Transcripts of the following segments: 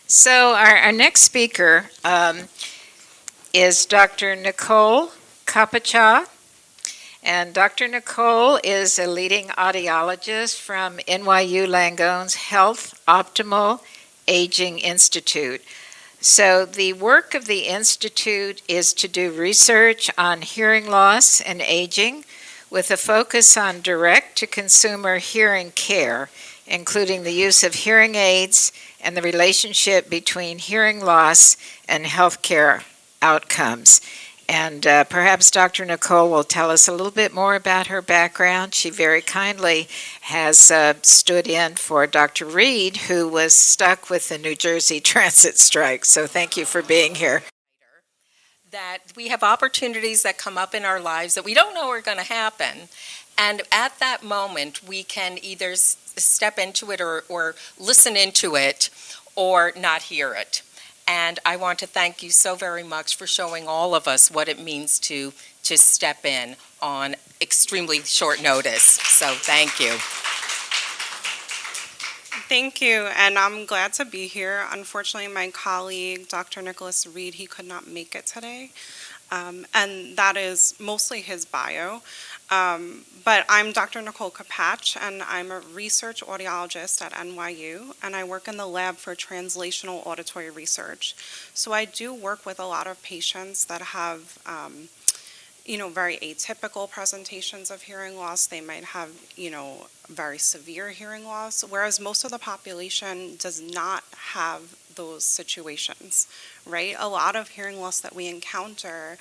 So our next speaker is Dr. Nicole Capach. And Dr. Nicole is a leading audiologist from NYU Langone's Health Optimal Aging Institute. So the work of the Institute is to do research on hearing loss and aging with a focus on direct-to-consumer hearing care, including the use of hearing aids and the relationship between hearing loss and healthcare outcomes. And perhaps Dr. Nicole will tell us a little bit more about her background. She very kindly has stood in for Dr. Reed, who was stuck with the New Jersey transit strike. So thank you for being here. That we have opportunities that come up in our lives that we don't know are going to happen. And at that moment, we can either step into it or listen into it or not hear it. And I want to thank you so very much for showing all of us what it means to step in on extremely short notice. So thank you. Thank you, and I'm glad to be here. Unfortunately, my colleague, Dr. Nicholas Reed, he could not make it today, and that is mostly his bio. But I'm Dr. Nicole Capach, and I'm a research audiologist at NYU, and I work in the lab for translational auditory research. So I do work with a lot of patients that have very atypical presentations of hearing loss. They might have, very severe hearing loss, whereas most of the population does not have those situations, right? A lot of hearing loss that we encounter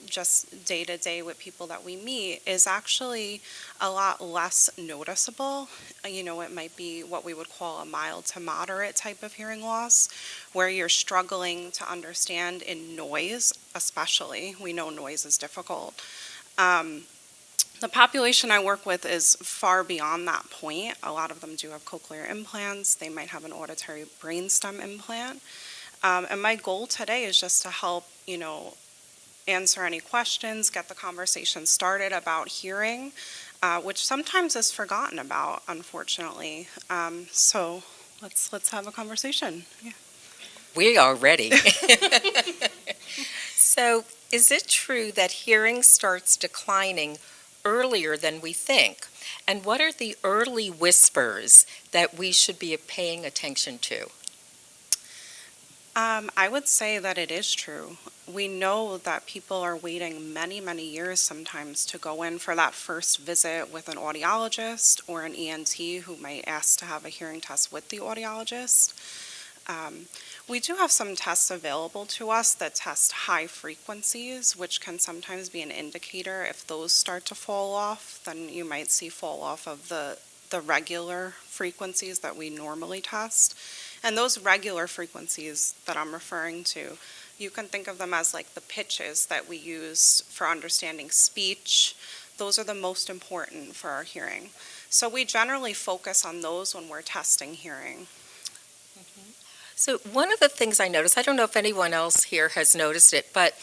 just day to day with people that we meet is actually a lot less noticeable. It might be what we would call a mild to moderate type of hearing loss, where you're struggling to understand in noise, especially. We know noise is difficult. The population I work with is far beyond that point. A lot of them do have cochlear implants. They might have an auditory brainstem implant. And my goal today is just to help, answer any questions, get the conversation started about hearing, which sometimes is forgotten about, unfortunately. So let's have a conversation. Yeah. We are ready. So, is it true that hearing starts declining earlier than we think? And what are the early whispers that we should be paying attention to? I would say that it is true. We know that people are waiting many, many years sometimes to go in for that first visit with an audiologist or an ENT who might ask to have a hearing test with the audiologist. We do have some tests available to us that test high frequencies, which can sometimes be an indicator. If those start to fall off, then you might see fall off of the regular frequencies that we normally test. And those regular frequencies that I'm referring to, you can think of them as like the pitches that we use for understanding speech. Those are the most important for our hearing. So we generally focus on those when we're testing hearing. So one of the things I noticed, I don't know if anyone else here has noticed it, but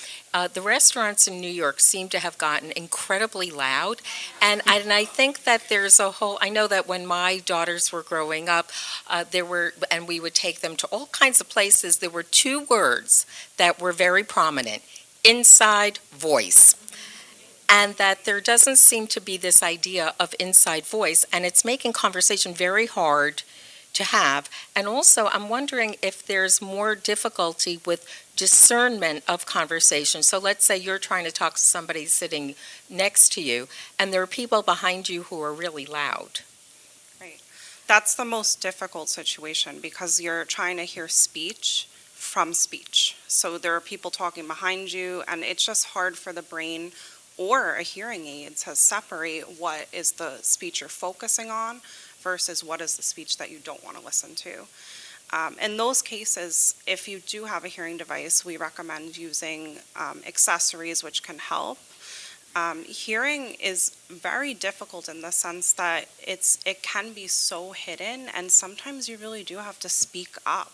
the restaurants in New York seem to have gotten incredibly loud. And I think that there's a whole, I know that when my daughters were growing up, and we would take them to all kinds of places, there were two words that were very prominent: inside voice. And that there doesn't seem to be this idea of inside voice, and it's making conversation very hard to have. And also, I'm wondering if there's more difficulty with discernment of conversation. So let's say you're trying to talk to somebody sitting next to you, and there are people behind you who are really loud. Right. That's the most difficult situation because you're trying to hear speech from speech. So there are people talking behind you, and it's just hard for the brain or a hearing aid to separate what is the speech you're focusing on versus what is the speech that you don't want to listen to. In those cases, if you do have a hearing device, we recommend using accessories which can help. Hearing is very difficult in the sense that it can be so hidden, and sometimes you really do have to speak up.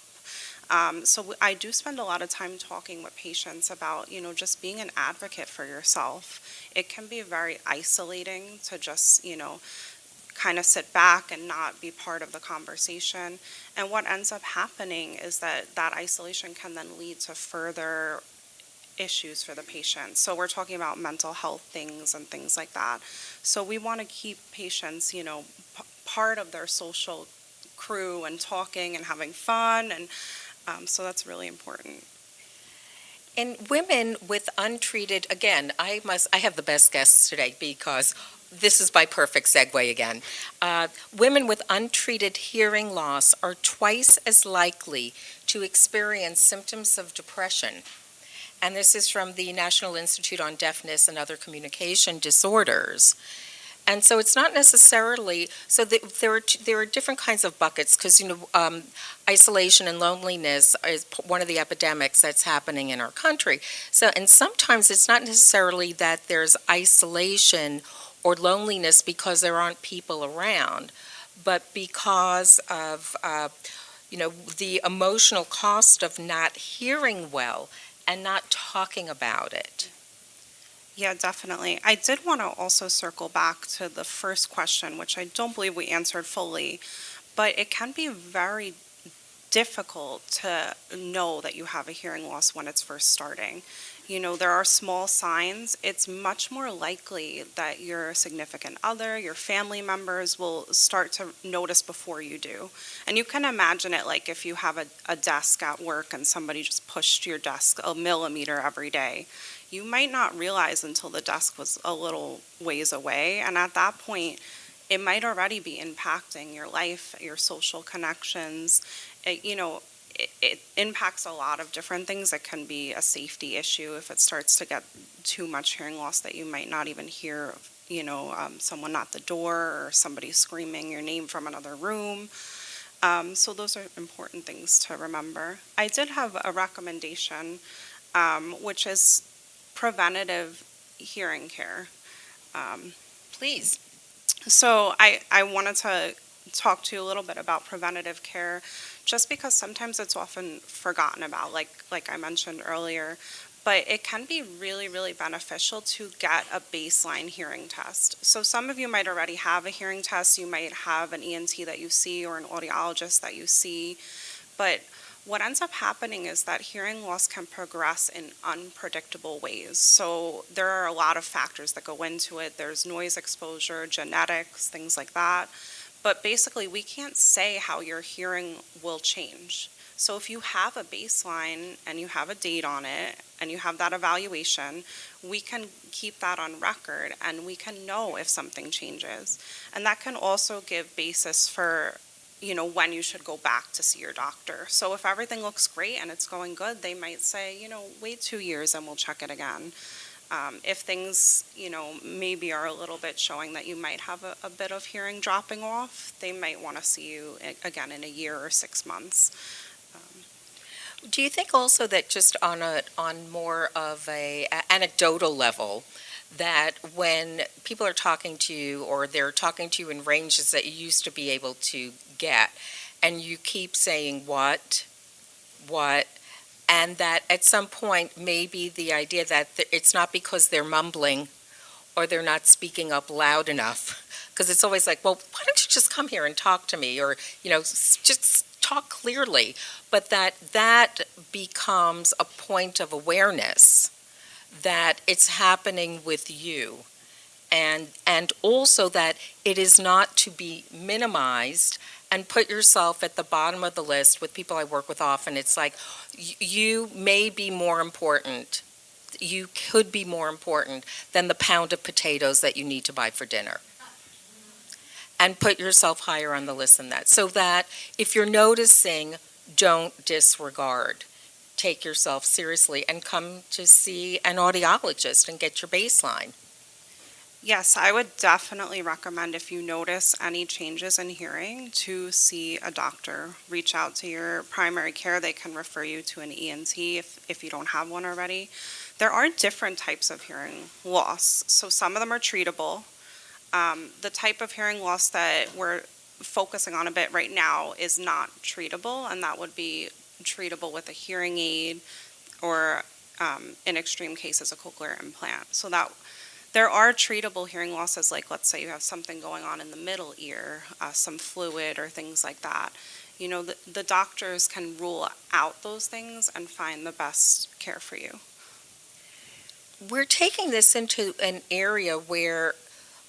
So I do spend a lot of time talking with patients about, just being an advocate for yourself. It can be very isolating to just, kind of sit back and not be part of the conversation. And what ends up happening is that isolation can then lead to further issues for the patient. So we're talking about mental health things and things like that. So we want to keep patients, part of their social crew and talking and having fun, and so that's really important. And women with untreated, again, I have the best guests today because this is my perfect segue again. Women with untreated hearing loss are twice as likely to experience symptoms of depression. And this is from the National Institute on Deafness and Other Communication Disorders. And so it's not necessarily, so there are different kinds of buckets because, isolation and loneliness is one of the epidemics that's happening in our country. So, and sometimes it's not necessarily that there's isolation or loneliness because there aren't people around, but because of, the emotional cost of not hearing well and not talking about it. Yeah, definitely. I did want to also circle back to the first question, which I don't believe we answered fully, but it can be very difficult to know that you have a hearing loss when it's first starting. There are small signs. It's much more likely that your significant other, your family members will start to notice before you do. And you can imagine it like if you have a desk at work and somebody just pushed your desk a millimeter every day. You might not realize until the desk was a little ways away. And at that point, it might already be impacting your life, your social connections. It impacts a lot of different things. It can be a safety issue if it starts to get too much hearing loss that you might not even hear, someone at the door or somebody screaming your name from another room. So those are important things to remember. I did have a recommendation, which is preventative hearing care. Please. So I wanted to talk to you a little bit about preventative care, just because sometimes it's often forgotten about, like I mentioned earlier, but it can be really, really beneficial to get a baseline hearing test. So some of you might already have a hearing test, you might have an ENT that you see or an audiologist that you see, but what ends up happening is that hearing loss can progress in unpredictable ways. So there are a lot of factors that go into it. There's noise exposure, genetics, things like that. But basically, we can't say how your hearing will change. So if you have a baseline and you have a date on it and you have that evaluation, we can keep that on record and we can know if something changes. And that can also give basis for when you should go back to see your doctor. So if everything looks great and it's going good, they might say, wait 2 years and we'll check it again. If things, maybe are a little bit showing that you might have a bit of hearing dropping off, they might want to see you again in a year or 6 months. Do you think also that just on more of a anecdotal level, that when people are talking to you or they're talking to you in ranges that you used to be able to get, and you keep saying what, and that at some point maybe the idea that it's not because they're mumbling or they're not speaking up loud enough, because it's always like, well, why don't you just come here and talk to me, or just talk clearly, but that becomes a point of awareness that it's happening with you, and also that it is not to be minimized and put yourself at the bottom of the list. With people I work with often, it's like you may be more important, you could be more important than the pound of potatoes that you need to buy for dinner, and put yourself higher on the list than that, so that if you're noticing, don't disregard. Take yourself seriously and come to see an audiologist and get your baseline. Yes, I would definitely recommend, if you notice any changes in hearing, to see a doctor. Reach out to your primary care. They can refer you to an ENT if you don't have one already. There are different types of hearing loss. So some of them are treatable. The type of hearing loss that we're focusing on a bit right now is not treatable, and that would be treatable with a hearing aid or, in extreme cases, a cochlear implant. So that There are treatable hearing losses, like let's say you have something going on in the middle ear, some fluid or things like that. The doctors can rule out those things and find the best care for you. We're taking this into an area where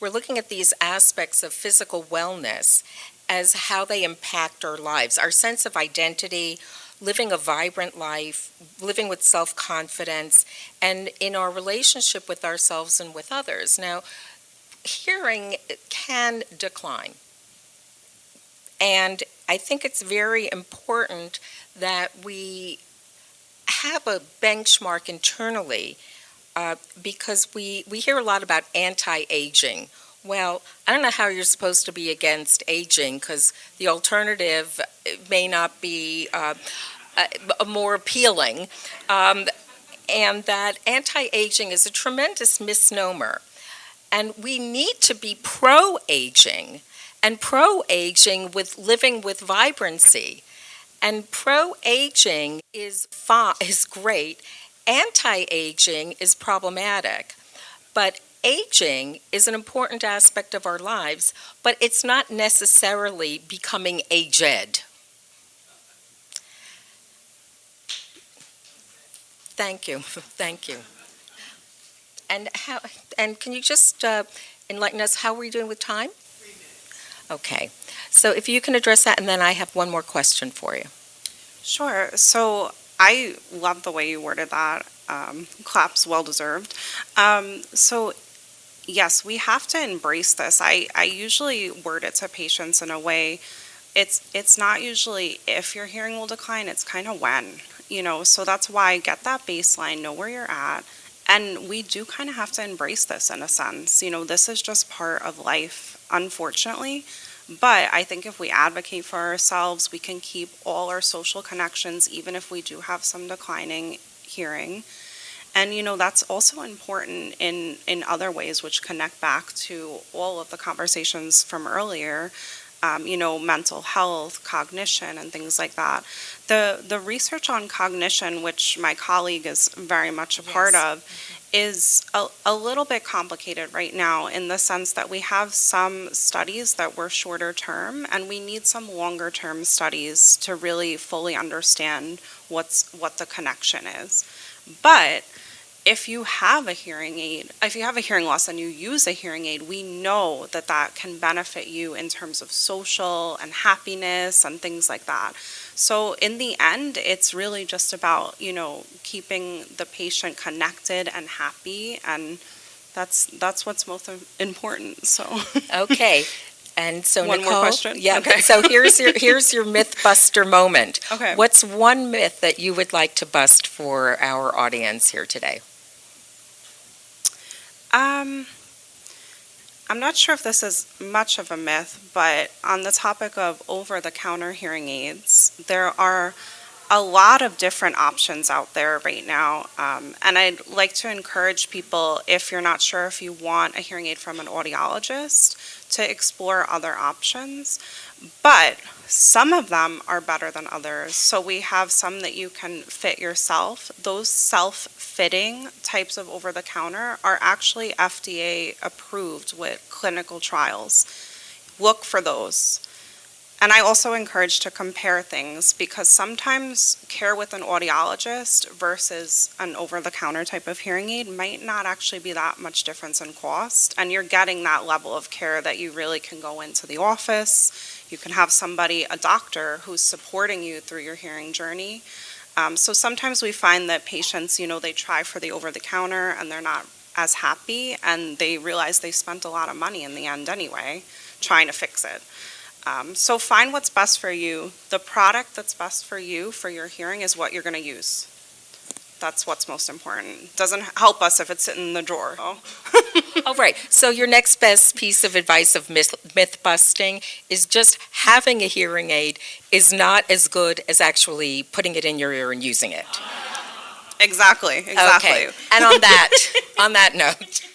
we're looking at these aspects of physical wellness as how they impact our lives, our sense of identity, living a vibrant life, living with self-confidence, and in our relationship with ourselves and with others. Now, hearing can decline. And I think it's very important that we have a benchmark internally because we hear a lot about anti-aging. Well, I don't know how you're supposed to be against aging because the alternative may not be more appealing. And that anti-aging is a tremendous misnomer. And we need to be pro-aging, and pro-aging with living with vibrancy. And pro-aging is great. Anti-aging is problematic. But aging is an important aspect of our lives, but it's not necessarily becoming aged. Thank you. Thank you. And can you just enlighten us, how are we doing with time? 3 minutes. Okay. So if you can address that, and then I have one more question for you. Sure. So I love the way you worded that. Claps, well deserved. So yes, we have to embrace this. I usually word it to patients in a way, it's not usually if your hearing will decline, it's kind of when, so that's why get that baseline, know where you're at. And we do kind of have to embrace this in a sense. This is just part of life, unfortunately. But I think if we advocate for ourselves, we can keep all our social connections, even if we do have some declining hearing. And, that's also important in other ways, which connect back to all of the conversations from earlier, mental health, cognition, and things like that. The research on cognition, which my colleague is very much a part of, is a little bit complicated right now in the sense that we have some studies that were shorter term, and we need some longer term studies to really fully understand what the connection is. But if you have a hearing loss and you use a hearing aid, we know that can benefit you in terms of social and happiness and things like that. So in the end, it's really just about, keeping the patient connected and happy, and that's what's most important. So Okay. And so one Nicole, more question? Yeah. Okay. So here's your myth buster moment. Okay. What's one myth that you would like to bust for our audience here today? I'm not sure if this is much of a myth, but on the topic of over-the-counter hearing aids, there are a lot of different options out there right now. And I'd like to encourage people, if you're not sure if you want a hearing aid from an audiologist, to explore other options. But some of them are better than others. So we have some that you can fit yourself. Those self-fitting types of over-the-counter are actually FDA approved with clinical trials. Look for those. And I also encourage to compare things, because sometimes care with an audiologist versus an over-the-counter type of hearing aid might not actually be that much difference in cost, and you're getting that level of care that you really can go into the office. You can have a doctor who's supporting you through your hearing journey. So sometimes we find that patients, they try for the over-the-counter and they're not as happy, and they realize they spent a lot of money in the end anyway trying to fix it. So find what's best for you. The product that's best for you for your hearing is what you're going to use. That's what's most important. Doesn't help us if it's sitting in the drawer. Oh. All right. So your next best piece of advice of myth busting is just having a hearing aid is not as good as actually putting it in your ear and using it. Exactly. Okay. And on that note,